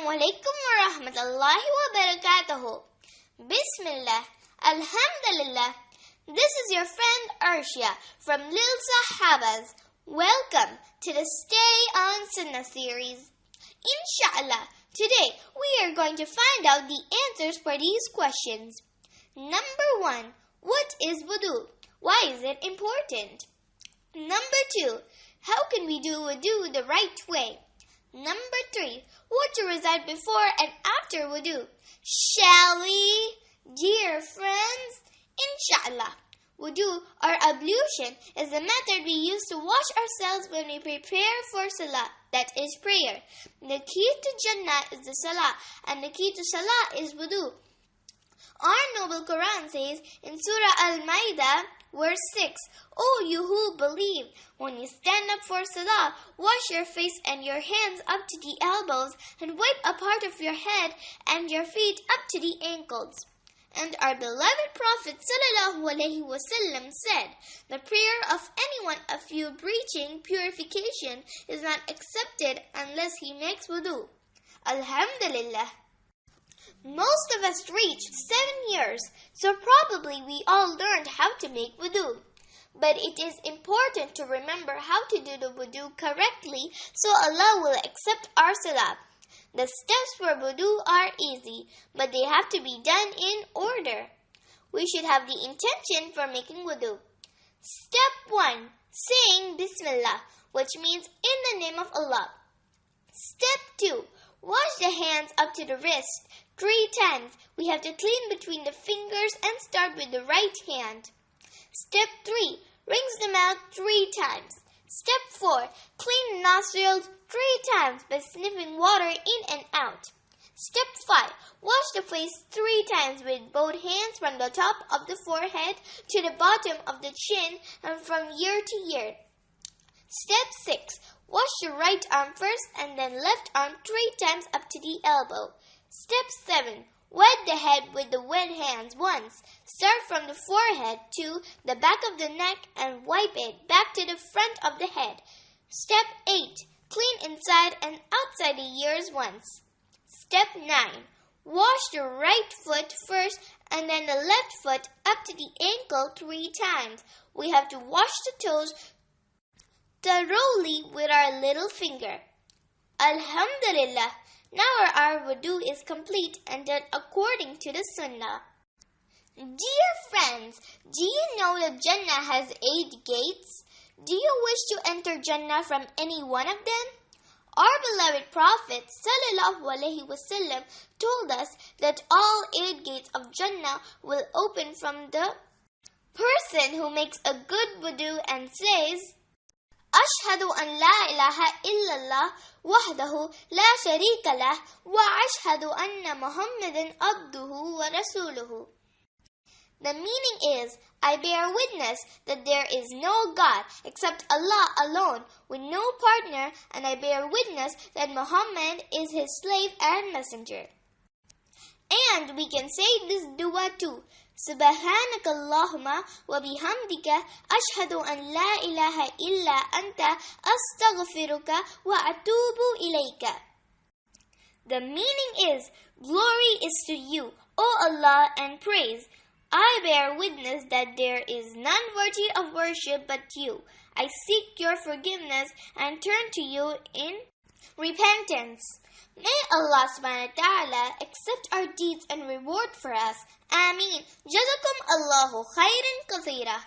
Assalamu alaikum wa rahmatullahi wa barakatuhu. Bismillah. Alhamdulillah. This is your friend Arshia from Lil Sahabas. Welcome to the Stay on Sunnah series. Inshallah, today we are going to find out the answers for these questions. Number 1. What is wudu? Why is it important? Number 2. How can we do wudu the right way? Number 3. What to recite before and after wudu? Shall we? Dear friends, inshallah, wudu or ablution is the method we use to wash ourselves when we prepare for salah, that is prayer. The key to Jannah is the salah, and the key to salah is wudu. Our noble Quran says in Surah Al-Ma'idah, verse 6, O you who believe, when you stand up for salah, wash your face and your hands up to the elbows, and wipe a part of your head and your feet up to the ankles. And our beloved Prophet ﷺ said, the prayer of anyone of you breaching purification is not accepted unless he makes wudu. Alhamdulillah. Most of us reached 7 years, so probably we all learned how to make wudu. But it is important to remember how to do the wudu correctly so Allah will accept our salah. The steps for wudu are easy, but they have to be done in order. We should have the intention for making wudu. Step 1. Saying Bismillah, which means in the name of Allah. Step 2. Wash the hands up to the wrist 3 times. We have to clean between the fingers and start with the right hand. Step 3. Rinse the mouth 3 times. Step 4. Clean nostrils 3 times by sniffing water in and out. Step 5. Wash the face 3 times with both hands from the top of the forehead to the bottom of the chin and from ear to ear. Step 6. Wash the right arm first and then left arm 3 times up to the elbow. Step 7. Wet the head with the wet hands once. Start from the forehead to the back of the neck and wipe it back to the front of the head. Step 8. Clean inside and outside the ears once. Step 9. Wash the right foot first and then the left foot up to the ankle 3 times. We have to wash the toes thoroughly with our little finger. Alhamdulillah. Now our wudu is complete and done according to the Sunnah. Dear friends, do you know that Jannah has 8 gates? Do you wish to enter Jannah from any one of them? Our beloved Prophet ﷺ told us that all 8 gates of Jannah will open from the person who makes a good wudu and says, Ashhadu an la ilaha illallah wahdahu la sharika lah wa ashhadu anna Muhammadan abduhu wa rasuluhu. The meaning is, I bear witness that there is no God except Allah alone with no partner, and I bear witness that Muhammad is his slave and messenger. And we can say this dua too. Subhanakallahumma wa bihamdika ashhadu an la ilaha illa anta astaghfiruka wa atubu ilayka. The meaning is, glory is to you, O Allah, and praise. I bear witness that there is none worthy of worship but you. I seek your forgiveness and turn to you in repentance. May Allah subhanahu wa ta'ala accept our deeds and reward for us. Ameen. Jazakum Allahu khairan kathira.